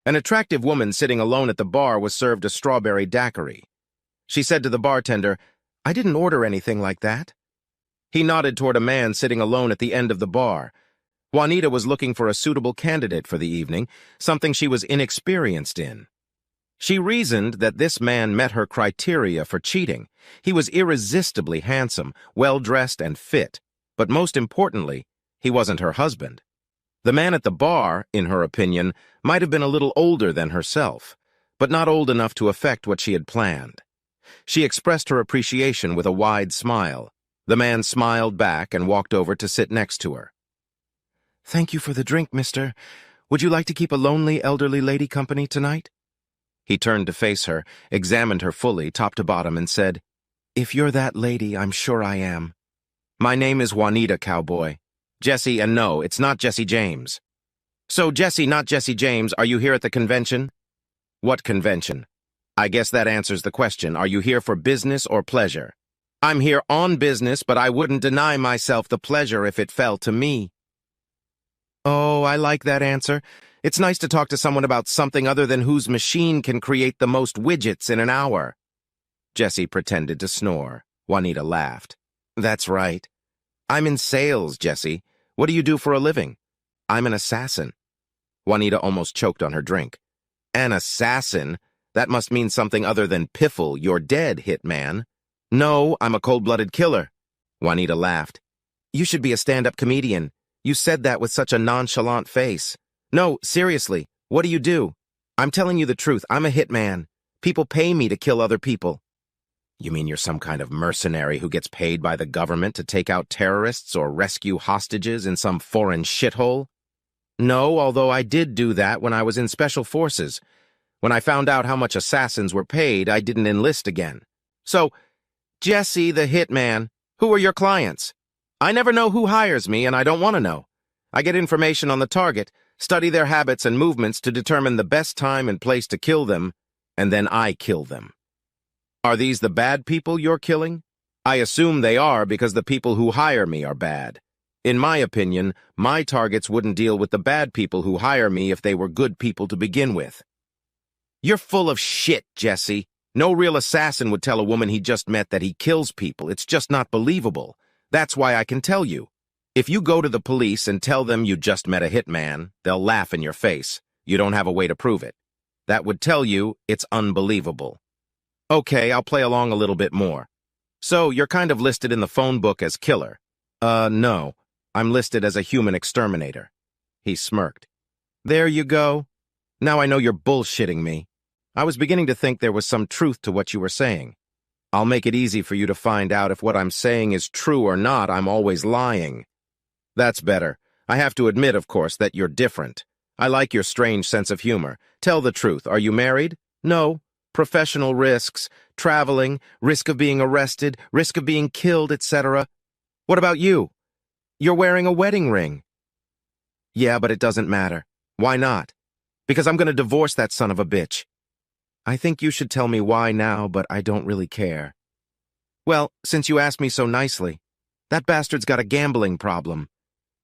An attractive woman sitting alone at the bar was served a strawberry daiquiri. She said to the bartender, "I didn't order anything like that." He nodded toward a man sitting alone at the end of the bar. Juanita was looking for a suitable candidate for the evening, something she was inexperienced in. She reasoned that this man met her criteria for cheating. He was irresistibly handsome, well-dressed, and fit. But most importantly, he wasn't her husband. The man at the bar, in her opinion, might have been a little older than herself, but not old enough to affect what she had planned. She expressed her appreciation with a wide smile. The man smiled back and walked over to sit next to her. "Thank you for the drink, mister. Would you like to keep a lonely elderly lady company tonight?" He turned to face her, examined her fully, top to bottom, and said, "If you're that lady, I'm sure I am. My name is Juanita, cowboy. Jesse, and no, it's not Jesse James." "So, Jesse, not Jesse James, are you here at the convention?" "What convention?" "I guess that answers the question. Are you here for business or pleasure?" "I'm here on business, but I wouldn't deny myself the pleasure if it fell to me." "Oh, I like that answer. It's nice to talk to someone about something other than whose machine can create the most widgets in an hour." Jesse pretended to snore. Juanita laughed. "That's right. I'm in sales, Jesse. What do you do for a living?" "I'm an assassin." Juanita almost choked on her drink. "An assassin? That must mean something other than piffle. You're dead, hitman." "No, I'm a cold-blooded killer." Juanita laughed. "You should be a stand-up comedian. You said that with such a nonchalant face." "No, seriously, what do you do?" "I'm telling you the truth. I'm a hitman. People pay me to kill other people." "You mean you're some kind of mercenary who gets paid by the government to take out terrorists or rescue hostages in some foreign shithole?" "No, although I did do that when I was in Special Forces. When I found out how much assassins were paid, I didn't enlist again." "So, Jesse the hitman, who are your clients?" "I never know who hires me, and I don't want to know. I get information on the target, study their habits and movements to determine the best time and place to kill them, and then I kill them." "Are these the bad people you're killing?" "I assume they are because the people who hire me are bad. In my opinion, my targets wouldn't deal with the bad people who hire me if they were good people to begin with." "You're full of shit, Jesse. No real assassin would tell a woman he just met that he kills people. It's just not believable. That's why I can tell you. If you go to the police and tell them you just met a hitman, they'll laugh in your face. You don't have a way to prove it. That would tell you it's unbelievable." "Okay, I'll play along a little bit more. So, you're kind of listed in the phone book as killer." No. I'm listed as a human exterminator." He smirked. "There you go. Now I know you're bullshitting me. I was beginning to think there was some truth to what you were saying. I'll make it easy for you to find out if what I'm saying is true or not. I'm always lying." "That's better. I have to admit, of course, that you're different. I like your strange sense of humor. Tell the truth. Are you married?" "No. Professional risks, traveling, risk of being arrested, risk of being killed, etc." "What about you?" "You're wearing a wedding ring." "Yeah, but it doesn't matter." "Why not?" "Because I'm going to divorce that son of a bitch." "I think you should tell me why now, but I don't really care." "Well, since you asked me so nicely, that bastard's got a gambling problem.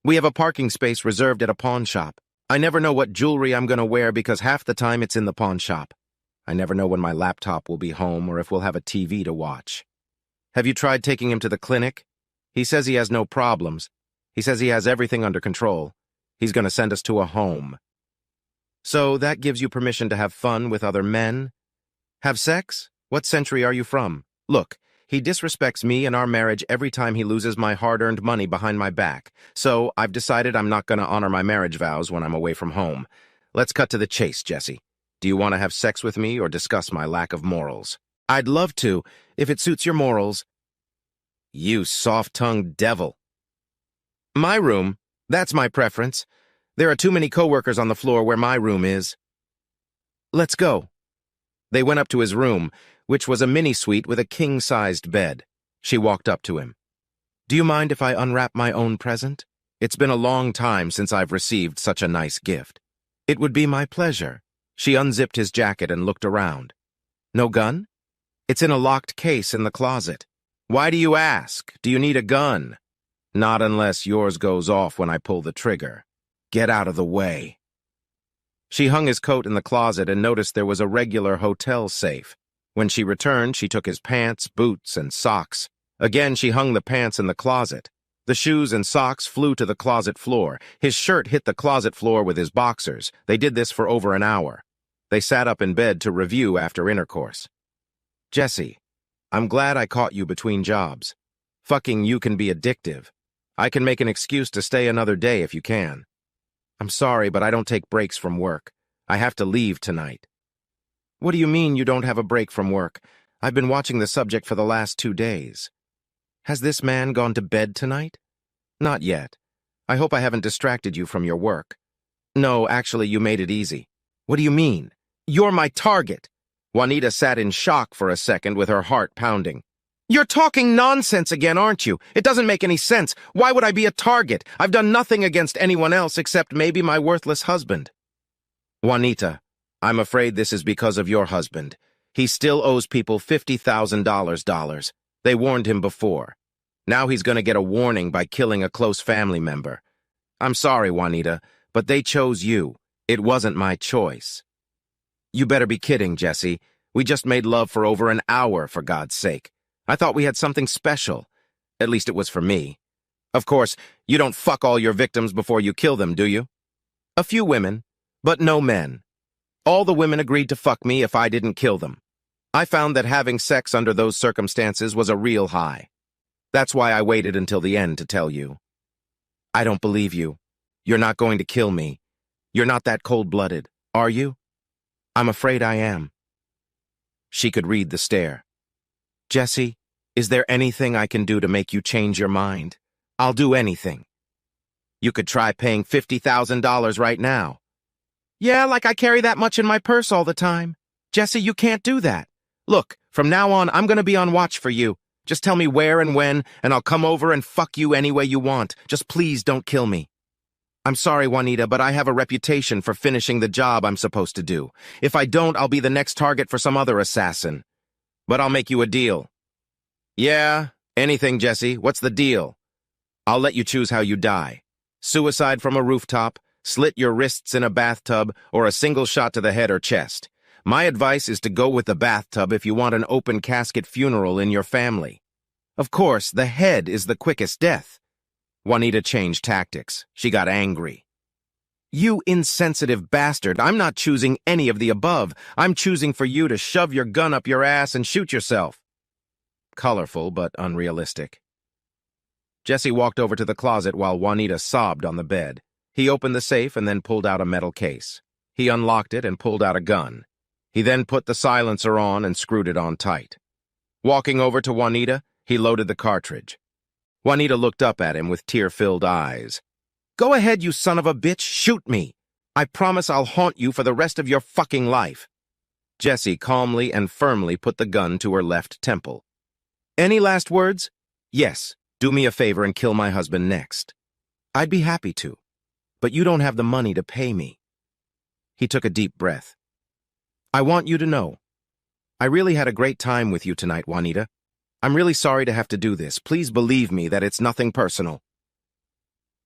We have a parking space reserved at a pawn shop. I never know what jewelry I'm going to wear because half the time it's in the pawn shop. I never know when my laptop will be home or if we'll have a TV to watch." "Have you tried taking him to the clinic?" "He says he has no problems. He says he has everything under control. He's going to send us to a home." "So that gives you permission to have fun with other men? Have sex? What century are you from? Look, he disrespects me and our marriage every time he loses my hard-earned money behind my back, so I've decided I'm not going to honor my marriage vows when I'm away from home. Let's cut to the chase, Jesse. Do you want to have sex with me or discuss my lack of morals?" "I'd love to, if it suits your morals." "You soft-tongued devil." "My room, that's my preference. There are too many coworkers on the floor where my room is." "Let's go." They went up to his room, which was a mini-suite with a king-sized bed. She walked up to him. "Do you mind if I unwrap my own present? It's been a long time since I've received such a nice gift." "It would be my pleasure." She unzipped his jacket and looked around. "No gun?" "It's in a locked case in the closet." "Why do you ask? Do you need a gun?" "Not unless yours goes off when I pull the trigger. Get out of the way." She hung his coat in the closet and noticed there was a regular hotel safe. When she returned, she took his pants, boots, and socks. Again, she hung the pants in the closet. The shoes and socks flew to the closet floor. His shirt hit the closet floor with his boxers. They did this for over an hour. They sat up in bed to review after intercourse. Jesse, I'm glad I caught you between jobs. Fucking you can be addictive. I can make an excuse to stay another day if you can. I'm sorry, but I don't take breaks from work. I have to leave tonight. What do you mean you don't have a break from work? I've been watching the subject for the last 2 days. Has this man gone to bed tonight? Not yet. I hope I haven't distracted you from your work. No, actually, you made it easy. What do you mean? You're my target. Juanita sat in shock for a second with her heart pounding. You're talking nonsense again, aren't you? It doesn't make any sense. Why would I be a target? I've done nothing against anyone else except maybe my worthless husband. Juanita, I'm afraid this is because of your husband. He still owes people $50,000. They warned him before. Now he's going to get a warning by killing a close family member. I'm sorry, Juanita, but they chose you. It wasn't my choice. You better be kidding, Jesse. We just made love for over an hour, for God's sake. I thought we had something special. At least it was for me. Of course, you don't fuck all your victims before you kill them, do you? A few women, but no men. All the women agreed to fuck me if I didn't kill them. I found that having sex under those circumstances was a real high. That's why I waited until the end to tell you. I don't believe you. You're not going to kill me. You're not that cold-blooded, are you? I'm afraid I am. She could read the stare. Jesse, is there anything I can do to make you change your mind? I'll do anything. You could try paying $50,000 right now. Yeah, like I carry that much in my purse all the time. Jesse, you can't do that. Look, from now on, I'm going to be on watch for you. Just tell me where and when, and I'll come over and fuck you any way you want. Just please don't kill me. I'm sorry, Juanita, but I have a reputation for finishing the job I'm supposed to do. If I don't, I'll be the next target for some other assassin. But I'll make you a deal. Yeah, anything, Jesse. What's the deal? I'll let you choose how you die. Suicide from a rooftop, slit your wrists in a bathtub, or a single shot to the head or chest. My advice is to go with the bathtub if you want an open casket funeral in your family. Of course, the head is the quickest death. Juanita changed tactics. She got angry. You insensitive bastard, I'm not choosing any of the above. I'm choosing for you to shove your gun up your ass and shoot yourself. Colorful, but unrealistic. Jesse walked over to the closet while Juanita sobbed on the bed. He opened the safe and then pulled out a metal case. He unlocked it and pulled out a gun. He then put the silencer on and screwed it on tight. Walking over to Juanita, he loaded the cartridge. Juanita looked up at him with tear-filled eyes. Go ahead, you son of a bitch, shoot me. I promise I'll haunt you for the rest of your fucking life. Jesse calmly and firmly put the gun to her left temple. Any last words? Yes, do me a favor and kill my husband next. I'd be happy to, but you don't have the money to pay me. He took a deep breath. I want you to know, I really had a great time with you tonight, Juanita. I'm really sorry to have to do this. Please believe me that it's nothing personal.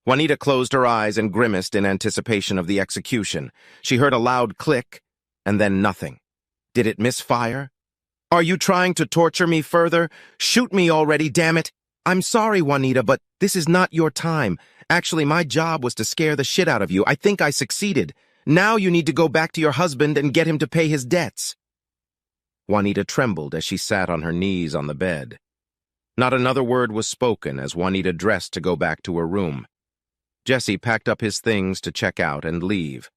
Juanita closed her eyes and grimaced in anticipation of the execution. She heard a loud click, and then nothing. Did it misfire? Are you trying to torture me further? Shoot me already, damn it! I'm sorry, Juanita, but this is not your time. Actually, my job was to scare the shit out of you. I think I succeeded. Now you need to go back to your husband and get him to pay his debts. Juanita trembled as she sat on her knees on the bed. Not another word was spoken as Juanita dressed to go back to her room. Jesse packed up his things to check out and leave.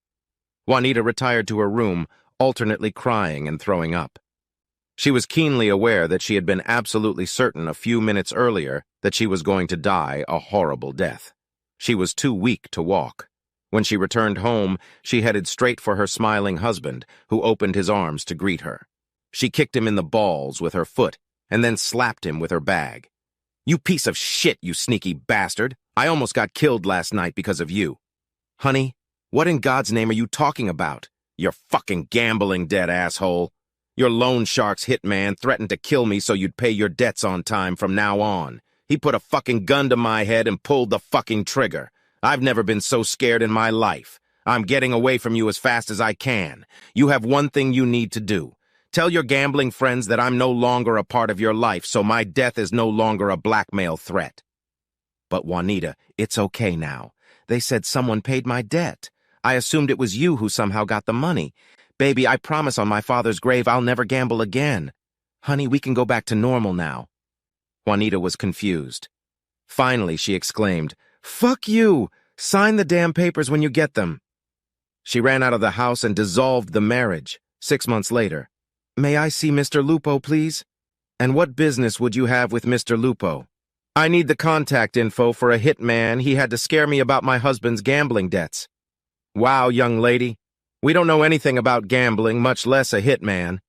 Juanita retired to her room, alternately crying and throwing up. She was keenly aware that she had been absolutely certain a few minutes earlier that she was going to die a horrible death. She was too weak to walk. When she returned home, she headed straight for her smiling husband, who opened his arms to greet her. She kicked him in the balls with her foot and then slapped him with her bag. You piece of shit, you sneaky bastard! I almost got killed last night because of you. Honey, what in God's name are you talking about? You fucking gambling dead asshole. Your loan shark's hitman threatened to kill me so you'd pay your debts on time from now on. He put a fucking gun to my head and pulled the fucking trigger. I've never been so scared in my life. I'm getting away from you as fast as I can. You have one thing you need to do. Tell your gambling friends that I'm no longer a part of your life, so my death is no longer a blackmail threat. But Juanita, it's okay now. They said someone paid my debt. I assumed it was you who somehow got the money. Baby, I promise on my father's grave I'll never gamble again. Honey, we can go back to normal now. Juanita was confused. Finally, she exclaimed, "Fuck you! Sign the damn papers when you get them." She ran out of the house and dissolved the marriage. 6 months later. "May I see Mr. Lupo, please?" "And what business would you have with Mr. Lupo?" "I need the contact info for a hitman. He had to scare me about my husband's gambling debts." "Wow, young lady. We don't know anything about gambling, much less a hitman.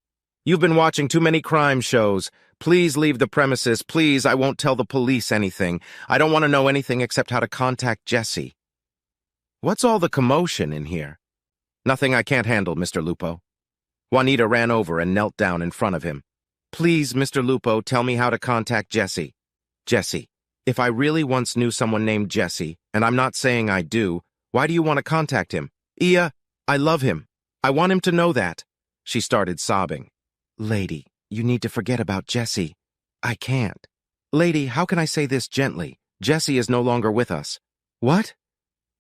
You've been watching too many crime shows. Please leave the premises. Please, I won't tell the police anything. I don't want to know anything except how to contact Jesse." "What's all the commotion in here?" "Nothing I can't handle, Mr. Lupo." Juanita ran over and knelt down in front of him. "Please, Mr. Lupo, tell me how to contact Jesse." "Jesse, if I really once knew someone named Jesse, and I'm not saying I do, why do you want to contact him?" "Ia, I love him. I want him to know that." She started sobbing. "Lady, you need to forget about Jesse." "I can't." "Lady, how can I say this gently? Jesse is no longer with us." "What?"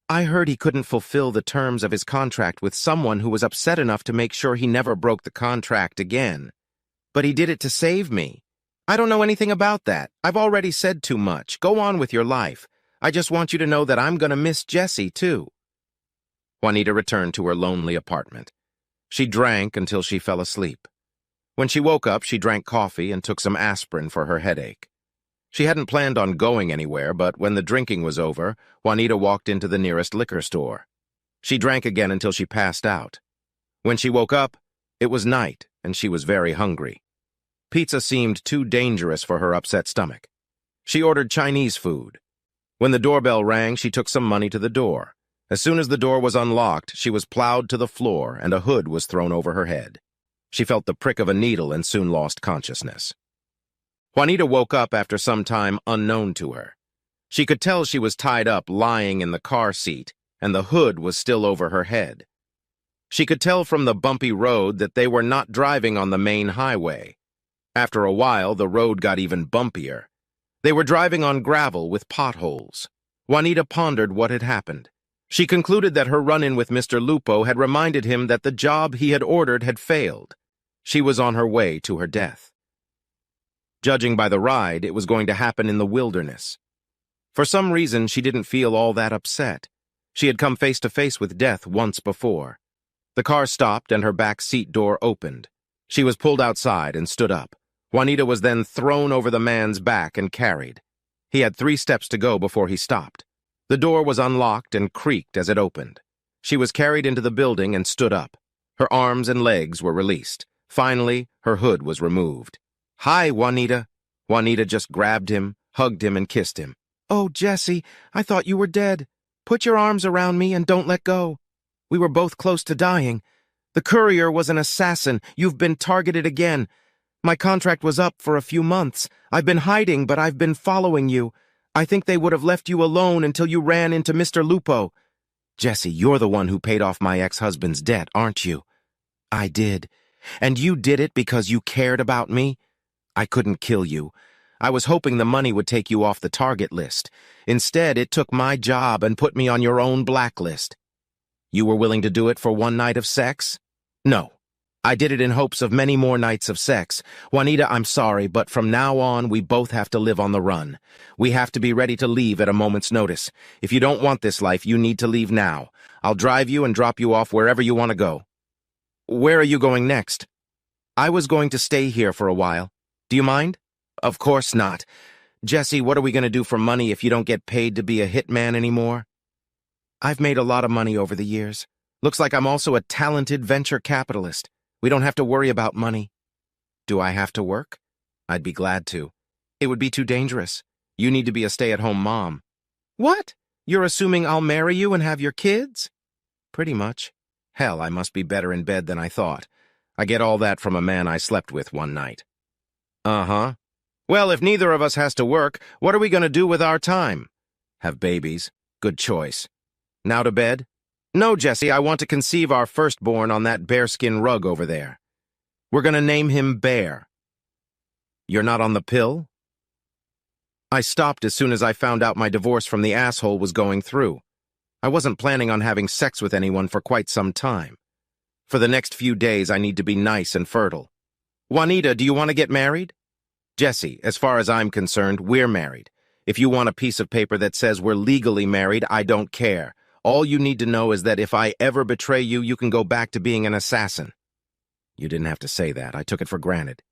"I heard he couldn't fulfill the terms of his contract with someone who was upset enough to make sure he never broke the contract again. But he did it to save me. I don't know anything about that. I've already said too much. Go on with your life. I just want you to know that I'm gonna miss Jesse, too." Juanita returned to her lonely apartment. She drank until she fell asleep. When she woke up, she drank coffee and took some aspirin for her headache. She hadn't planned on going anywhere, but when the drinking was over, Juanita walked into the nearest liquor store. She drank again until she passed out. When she woke up, it was night, and she was very hungry. Pizza seemed too dangerous for her upset stomach. She ordered Chinese food. When the doorbell rang, she took some money to the door. As soon as the door was unlocked, she was plowed to the floor and a hood was thrown over her head. She felt the prick of a needle and soon lost consciousness. Juanita woke up after some time unknown to her. She could tell she was tied up lying in the car seat, and the hood was still over her head. She could tell from the bumpy road that they were not driving on the main highway. After a while, the road got even bumpier. They were driving on gravel with potholes. Juanita pondered what had happened. She concluded that her run-in with Mr. Lupo had reminded him that the job he had ordered had failed. She was on her way to her death. Judging by the ride, it was going to happen in the wilderness. For some reason, she didn't feel all that upset. She had come face to face with death once before. The car stopped and her back seat door opened. She was pulled outside and stood up. Juanita was then thrown over the man's back and carried. He had 3 steps to go before he stopped. The door was unlocked and creaked as it opened. She was carried into the building and stood up. Her arms and legs were released. Finally, her hood was removed. "Hi, Juanita." Juanita just grabbed him, hugged him, and kissed him. "Oh, Jesse, I thought you were dead. Put your arms around me and don't let go. We were both close to dying. The courier was an assassin. You've been targeted again. My contract was up for a few months. I've been hiding, but I've been following you. I think they would have left you alone until you ran into Mr. Lupo. Jesse, you're the one who paid off my ex-husband's debt, aren't you?" "I did. And you did it because you cared about me?" "I couldn't kill you. I was hoping the money would take you off the target list. Instead, it took my job and put me on your own blacklist." "You were willing to do it for one night of sex?" "No. I did it in hopes of many more nights of sex. Juanita, I'm sorry, but from now on, we both have to live on the run. We have to be ready to leave at a moment's notice. If you don't want this life, you need to leave now. I'll drive you and drop you off wherever you want to go." "Where are you going next?" "I was going to stay here for a while. Do you mind?" "Of course not. Jesse, what are we going to do for money if you don't get paid to be a hitman anymore?" "I've made a lot of money over the years. Looks like I'm also a talented venture capitalist. We don't have to worry about money." "Do I have to work?" "I'd be glad to. It would be too dangerous. You need to be a stay-at-home mom." "What? You're assuming I'll marry you and have your kids?" "Pretty much. Hell, I must be better in bed than I thought. I get all that from a man I slept with one night." "Uh-huh. Well, if neither of us has to work, what are we going to do with our time?" "Have babies. Good choice. Now to bed?" No, Jesse, I want to conceive our firstborn on that bearskin rug over there. We're gonna name him Bear. You're not on the pill? I stopped as soon as I found out my divorce from the asshole was going through. I wasn't planning on having sex with anyone for quite some time. For the next few days, I need to be nice and fertile. Juanita, do you want to get married? Jesse, as far as I'm concerned, we're married. If you want a piece of paper that says we're legally married, I don't care. All you need to know is that if I ever betray you, you can go back to being an assassin. You didn't have to say that. I took it for granted.